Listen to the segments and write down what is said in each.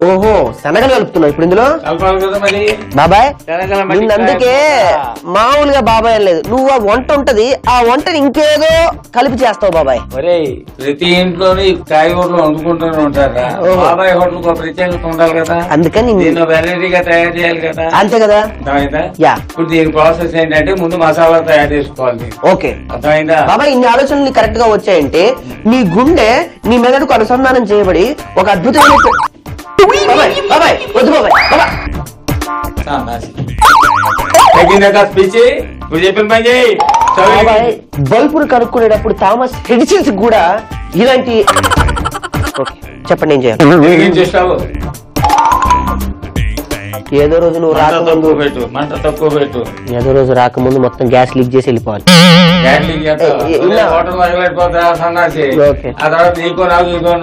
ఓహో శనగలు కలుపుతున్నావు ఇప్పుడు ఇందులో బాబాయ్. అందుకే మామూలుగా బాబాయ్ లేదు, నువ్వు ఆ వంట ఉంటది ఆ వంటని ఇంకేదో కలిపి చేస్తావు బాబాయ్. ప్రతి ఇంట్లోని కాయగూరలు వండుకుంటూనే ఉంటారా, బాబాయ్ హోటల్ ప్రత్యేకత ఉండాలి కదా, అందుకని వెరైటీగా తయారు చేయాలి కదా. అంతే కదా. ఇప్పుడు దీని ప్రాసెస్ ఏంటంటే ముందు మసాలా తయారు చేసుకోవాలి. ఓకే అర్థమైందా బాబాయ్? ఇన్ని ఆలోచనలు కరెక్ట్ గా వచ్చాయంటే నీ గుండె నీ మెదడుకు అనుసంధానం చేయబడి ఒక అద్భుతమైన బల్బును కనుక్కునేటప్పుడు థామస్ ఎడిసన్స్ కూడా ఇలాంటి చెప్పండి ఏం చేయాలి? ఏదో రోజు నువ్వు రాకముందు మంట తక్కువ పెట్టు, ఏదో రోజు రాకముందు మొత్తం గ్యాస్ లీక్ చేసి వెళ్ళిపోవాలి. నీకో నాకు ఇంకో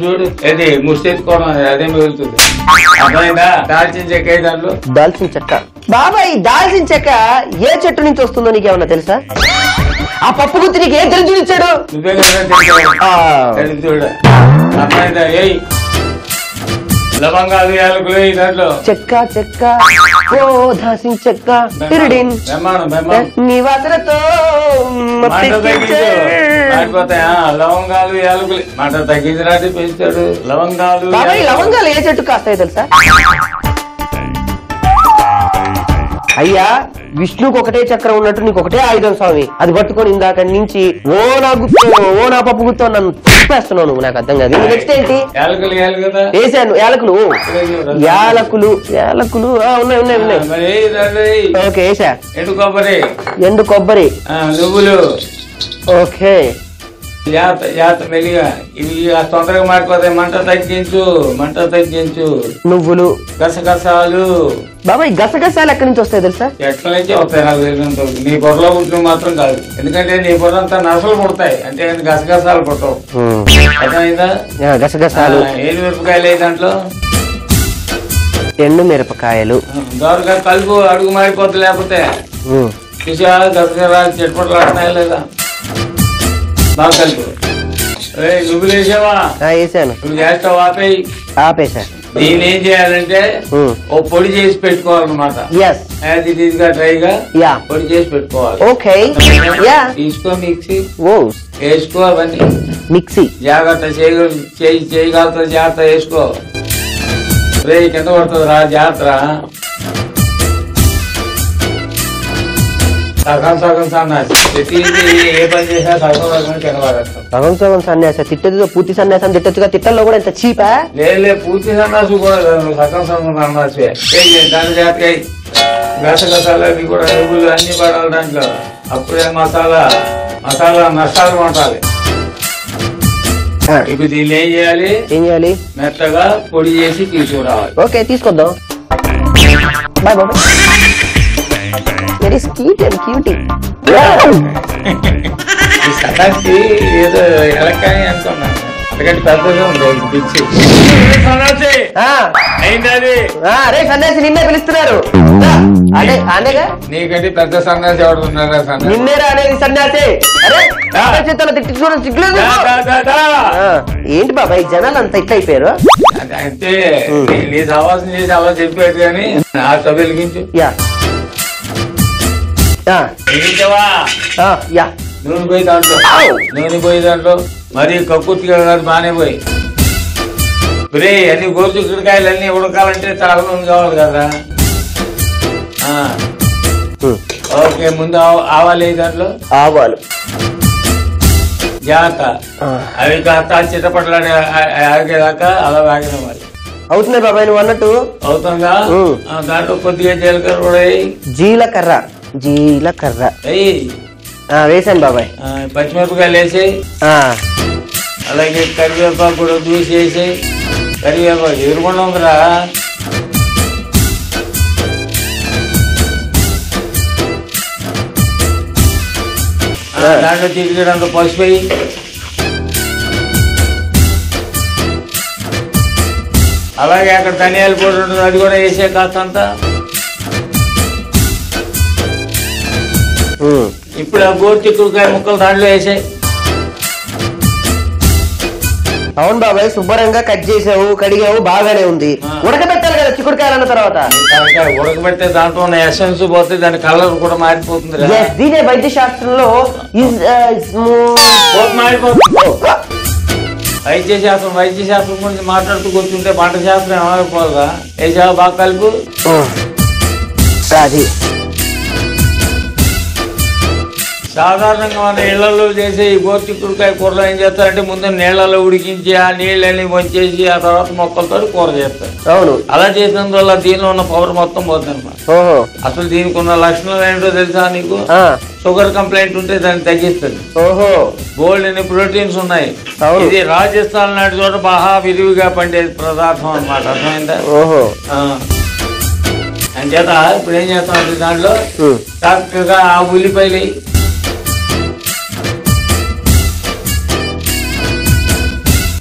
చూడు అది ముస్తెత్తుకోవడం అదే మిగులుతుంది. అర్థమైందా? దాల్చిన చెక్క దాంట్లో దాల్చిన చెక్క. బాబాయ్ దాల్చిన చెక్క ఏ చెట్టు నుంచి వస్తుందో నీకేమన్నా తెలుసా? ఆ పప్పు గుర్తు నీకు ఏం తెలిసి ఇచ్చాడు? నువ్వే కదా. అర్థమైందా? లవంగాలు యాలకులు దాంట్లో చెక్క చెక్క ఓ దాల్చిన చెక్క నీ వాసనతో మాడిపోతాయా లవంగాలు యాలకులు. మాట తగ్గించడానికి పెంచాడు. లవంగాలు ఏ చెట్టు కాస్తాయి తెలుసా? అయ్యా విష్ణుకు ఒకటే చక్రం ఉన్నట్టు నీకు ఒకటే ఆయుధం స్వామి. అది పట్టుకొని ఇందాక నుంచి ఓ నా గుర్తు ఓ నా పప్పు గుర్తు నన్ను తిప్పేస్తున్నావు నువ్వు. నాకు అర్థం కాదు. నెక్స్ట్ ఏంటి? వేసాను యాలకులు. యాలకులు యాలకులు ఉన్నాయి ఉన్నాయి ఉన్నాయి. ఓకే వేసా. ఎండు కొబ్బరి నువ్వులు. ఓకే మెల్లిగా ఇవి తొందరగా మారిపోతాయి. మంట తగ్గించు. నువ్వులు గసగసాలు. బాబాయ్ గసగసాలు ఎక్కడి నుంచి వస్తాయి తెలుసా? ఎట్ల నుంచి వస్తాయి నాకు తెలిసినంత. నీ బుర్రలో పుట్టిన మాత్రం కాదు, ఎందుకంటే నీ బుర్ర అంతా నసలు పుడతాయి అంటే గసగసాలు పుట్టవు. అర్థమైందా? గసగసాలు. ఏడు మిరపకాయలు అయ్యి దాంట్లో ఎండు మిరపకాయలు. దోరగా కలుపు అడుగు మారిపోద్ది. లేకపోతే చూసా గసగసాలు చెట్పట్లు ఆడుతున్నాయి లేదా? బాగా కలుపు. నువ్వులు వేసావా? వేసాను. నువ్వు చేస్తావు ఆపేసా. దీన్ని ఏం చేయాలంటే ఓ పొడి చేసి పెట్టుకోవాలన్నమాట. ఇదిగా డ్రైగా పొడి చేసి పెట్టుకోవాలి. ఓకే తీసుకో మిక్సీ వేసుకో. అవన్నీ మిక్సీ జాగ్రత్త చేయగలుగుతా. జాగ్రత్త వేసుకో. రే కింద పడుతుంది రా, జాగ్రత్త. సగం సన్యాసి ఏ పని చేసినా సగం సన్యాస. తిట్టేది పూర్తి సన్యాసం తిట్టచ్చుగా. తిట్టల్లో కూడా ఎంత చీపా? లే పూర్తి సన్యాసి కూడా సగం సన్యాసి. దాని జాతర గసగసాలు అవి కూడా నువ్వులు అన్ని పడాలి దాంట్లో. అప్పుడే మసాలా నష్టాలు వంటాలి. ఇప్పుడు దీన్ని ఏం చేయాలి? మెత్తగా పొడి చేసి తీసుకురావాలి. ఓకే తీసుకొద్దాం. Bye bye. Very sweet and cutie. ఏదో ఎలక్కాని అనుకున్నాను, అందుకంటే పెద్దగా ఉంది పిచ్చి. అరే సన్యాసి నిన్నే పిలుస్తున్నారు. అనేగా నీకంటే పెద్ద సన్యాసి ఎవరు ఉన్నారా? నిన్నేరా అనేది సన్యాసి. ఏంటి బాబాయ్ జనాలు అంత ఇట్లా అయిపోయారు? అంటే నీ సవాసం చేసి అలా చెప్పాడు కానీ ఆ సభ్యులకించు. నూనె పోయి దాంట్లో మరి కక్కుర్తిగా కాదు, బానే పోయి. అన్ని గోరు చిక్కుడుకాయలు అన్ని ఉడకాలంటే చాలా నూనె కావాలి కదా. ఓకే ముందు ఆవాలు దాంట్లో. ఆవాలు జాగ్రత్త. అవి కాస్త చిట్టపట్లాడి ఆగేదాకా అలా ఆగినవాలి. అవుతున్నాయి బాబాయ్ నువ్వు అన్నట్టు. అవుతుందా? దాంట్లో కొద్దిగా జీలకర్ర కూడా. జీలకర్ర వేసాను బాబాయ్. పచ్చిమిరపకాయలు వేసాయి. అలాగే కరివేపాకు కూడా దూసేసి. కరివేపాకు ఎదురుకుండా ఉందిరా. దాంట్లో చిటికెడంత పసుపు వేయి. అలాగే అక్కడ ధనియాల పొడి ఉంటుంది, అది కూడా వేసే కాస్తంత. ఇప్పుడు ఆ గోరు చిక్కుడుకాయ ముక్కలు దాంట్లో వేసాయి. అవును బాబాయ్, శుభ్రంగా కట్ చేసావు, కడిగావు, బాగానే ఉంది. ఉడకబెట్టాలి కదా చిక్కుడుకాయలు అన్న తర్వాత. ఉడకబెట్టే దాంట్లో ఉన్న ఎసెన్స్ పోతే దాని కలర్ కూడా మారిపోతుంది. దీనే వైద్య శాస్త్రంలో వైద్య శాస్త్రం గురించి మాట్లాడుతూ కూర్చుంటే పంట శాస్త్రం ఏమైపోదా? వేసావా బాగా కలుపు. అది సాధారణంగా మన ఇళ్లలో చేసే ఈ గోర్చిక్కుడుకాయ కూరలో ఏం చేస్తారంటే ముందు నీళ్లలో ఉడికించి ఆ నీళ్ళని వంచేసి ఆ తర్వాత మొక్కలతో కూర చేస్తారు. అవును, అలా చేసినందువల్ల దీనిలో ఉన్న పవర్ మొత్తం పోతుంది అన్నమాట. అసలు దీనికి ఉన్న లక్షణాలు ఏంటో తెలుసా నీకు? షుగర్ కంప్లైంట్ ఉంటే దాన్ని తగ్గిస్తుంది. గోల్డ్ అని ప్రోటీన్స్ ఉన్నాయి. ఇది రాజస్థాన్ లాంటి చోట బాగా విరివిగా పండే పదార్థం అన్నమాట. అర్థమైందా? అంచేత ఇప్పుడు ఏం చేస్తాం అంటే దాంట్లో చక్కగా ఆ ఉల్లిపాయలు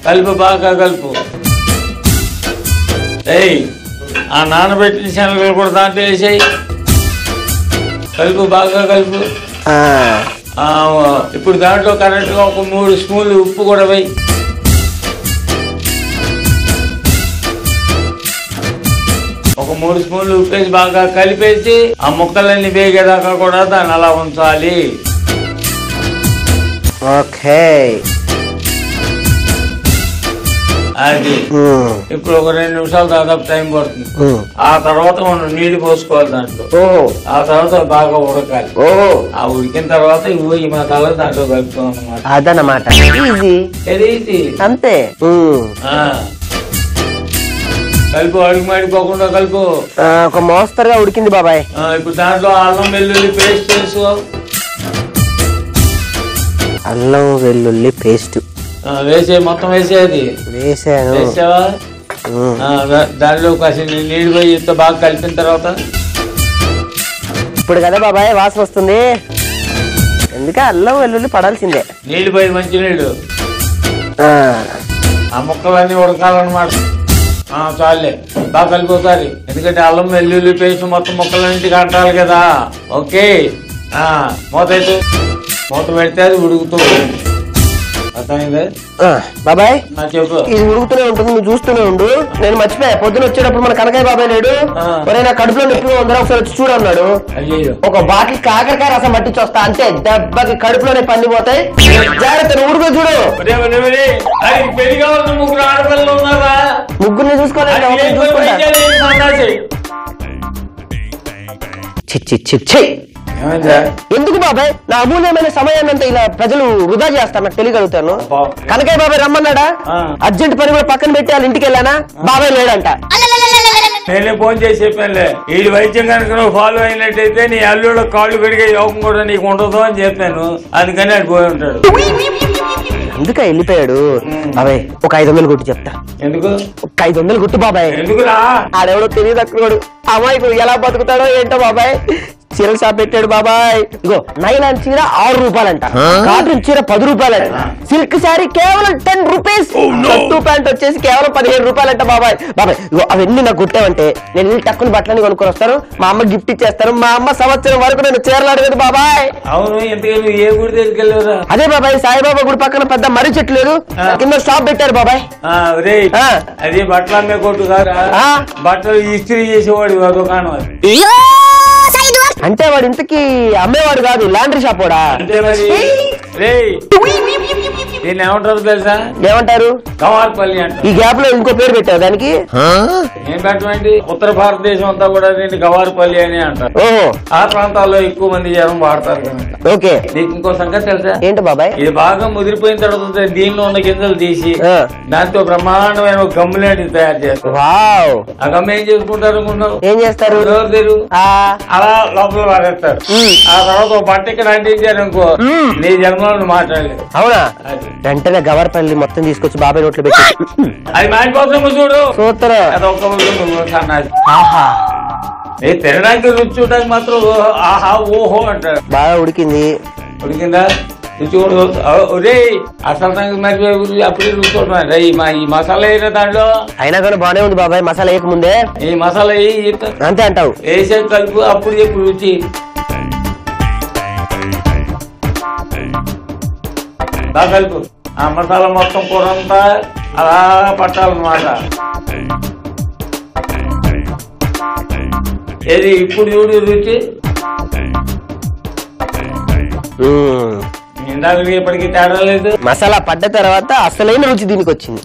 కలుపు, బాగా కలుపు. ఆ నానబెట్టిన శనగలు కూడా దాంట్లో వేసాయి. కలుపు, బాగా కలుపు. ఇప్పుడు దాంట్లో కరెక్ట్గా ఒక 3 స్పూన్లు ఉప్పు కూడా వేయి. ఒక 3 స్పూన్లు ఉప్పు వేసి బాగా కలిపేసి ఆ ముక్కలన్నీ వేగేదాకా కూడా దాన్ని అలా ఉంచాలి. ఓకే, అది ఇప్పుడు ఒక 2 నిమిషాలు దాదాపు టైం పడుతుంది. ఆ తర్వాత మనం నీళ్లు పోసుకోవాలి దాంట్లో. ఆ తర్వాత బాగా ఉడకాలి. ఆ ఉడికిన తర్వాత ఈ మసాలా దాంట్లో కలుపుకోవాలన్నమాట. అదనమాట, అంతే. కలుపు, అడుగు మాడిపోకుండా కలుపు. ఒక మోస్తరుగా ఉడికింది బాబాయ్. ఇప్పుడు దాంట్లో అల్లం వెల్లుల్లి పేస్ట్ చేసుకో. అల్లం వెల్లుల్లి పేస్ట్ వేసే, మొత్తం వేసేది వేసాను. వేసావా? దానిలో కాసి నీళ్ళు పోయి ఇంత బాగా కలిపిన తర్వాత ఇప్పుడు కదా బాబాయ్ వాసన వస్తుంది. ఎందుక అల్లం వెల్లుల్లి పడాల్సిందే. నీళ్ళు పోయి మంచి నీళ్ళు. ఆ ముక్కలన్నీ ఉడకాలన్నమాట. చాలే, బాగా కలిపోతారు. ఎందుకంటే అల్లం వెల్లుల్లి పేస్ట్ మొత్తం ముక్కలన్నింటికి అంటారు కదా. ఓకే, మూత అయితే మూత పెడితే అది ఉడుకుతుంది. బాబాయ్ చెప్పు. ఇది ఉడుకుతూనే ఉంటుంది, నువ్వు చూస్తూనే ఉండు. నేను మర్చిపోయా, పొద్దున వచ్చేటప్పుడు మన కనకాయ బాబాయ్ లేడు, నా కడుపులో నొప్పిగా ఉందా ఒకసారి వచ్చి చూడన్నాడు. ఒక బాటిల్ కాకరకాయ రసం పట్టించి వస్తా, అంతే దెబ్బకి కడుపులోనే పండిపోతాయి. జాగ్రత్త, ఉడుకో చూడు. ముగ్గురిని చూసుకోవాలి. ఎందుకు బాబాయ్ నా అమూల్యమైన సమయాన్ని అంతా ఇలా ప్రజలు వృధా చేస్తారు? నాకు తెలియగలుగుతాను. కనకాయ బాబాయ్ రమ్మన్నాడా? అర్జెంట్ పని కూడా పక్కన పెట్టి వాళ్ళ ఇంటికి వెళ్ళానా? బాబాయ్ లేడంట. నేనే ఫోన్ చేసి చెప్పానులే, ఈ వైద్యం కనుక నువ్వు ఫాలో అయినట్టయితే నీ అల్లుడు కాళ్ళు పెరిగే యోగం కూడా నీకు ఉండదు అని చెప్పాను. అందుకని అది పోయి ఉంటాడు. అందుక వెళ్ళిపోయాడు. బాబాయ్ ఒక 500 కొట్టు చెప్తా. ఎందుకు? ఒక 500 కొట్టు బాబాయ్. ఎందుకురా? ఆడెవడో తెలియదు అక్కడ అమ్మాయికు ఎలా బతుకుతాడో ఏంటో బాబాయ్. చీరల షాప్ పెట్టాడు బాబాయ్. ఇగో నైలాన్ చీర 6 రూపాయలంట, కాటన్ చీర 10 రూపాయలంట, సిల్క్ శారీ కేవలం 10 రూపీస్, షర్టు ప్యాంట్ వచ్చేసి కేవలం 15 రూపాయలంట బాబాయ్. బాబాయ్ ఇగో అవన్నీ నాకు కొట్టావంటే నేను వెళ్ళి టక్కుని బట్టలని కొనుక్కొని వస్తాను, మా అమ్మ గిఫ్ట్ ఇచ్చేస్తాను. మా అమ్మ సంవత్సరం వరకు నేను చీరలు అడగదు బాబాయ్. అవును, ఎంతకీ ఏ గుడి దగ్గరికి వెళ్ళారా? అదే బాబాయ్ సాయిబాబా గుడి పక్కన పెద్ద మర్రి చెట్టు లేదు, కింద షాప్ పెట్టారు బాబాయ్. అది బట్టలు అమ్మే కొట్టు కాదా? బట్టలు ఇస్త్రీ చేసేవాడు దుకాణం అది. అంటే వాడు ఇంతకీ అమ్మేవాడు కాదు, లాండ్రీ షాప్ వాడా? అంటే మరి దీన్ని ఏమంటారు తెలుసా? ఏమంటారు? గవార్పల్లి అంట. ఈ గ్యాప్ లో ఇంకో పేరు పెట్టావు దానికి? ఏం పెట్టమండి, ఉత్తర భారతదేశం అంతా కూడా దీన్ని గవార్పల్లి అని అంటారు. ఓహో, ఆ ప్రాంతాల్లో ఎక్కువ మంది జనం వాడతారు కనుక. ఓకే, నీకు ఇంకో సంగతి తెలుసా? ఏంటి బాబాయ్? ఇది బాగా ముదిరిపోయిన తర్వాత దీనిలో ఉన్న గింజలు తీసి దాంతో బ్రహ్మాండమైన ఒక గమ్ము లాంటిది తయారు చేస్తారు. ఆ గమ్ము ఏం చేసుకుంటారు అనుకుంటారు? ఏం చేస్తారు? అలా లోపల వాడేస్తారు. ఆ తర్వాత ఒక బట్ట ఇక్కడ అంటించారు అనుకో, నీ జన్మలో మాట్లాడలేదు. అవునా? వెంటనే గవర్పల్లి మొత్తం తీసుకొచ్చి బాబాయ్ నోట్లో పెట్టి అది మారిపోతాము చూడు. సూత్రం. తినడానికి రుచి చూడడానికి మాత్రం ఆహా ఓహో అంటారు. బాగా ఉడికింది. ఉడికిందా? రుచి ఒరే అసలు మరి అప్పుడే రుచి ఈ మసాలా అయినా దాంట్లో అయినా కానీ బాగానే ఉంది బాబాయ్. మసాలా వేయకముందే ఈ మసాలా అంతే అంటావు? వేసే కలుపు, అప్పుడు చెప్పు రుచి. బాగా కలుపు. ఆ మసాలా మొత్తం కూర అంతా అలా పట్టాలన్నమాట. ఏది ఇప్పుడు చూడు రుచి, ఇందాక ఇప్పటికీ తేడా లేదు. మసాలా పడ్డ తర్వాత అసలైన రుచి దీనికి వచ్చింది.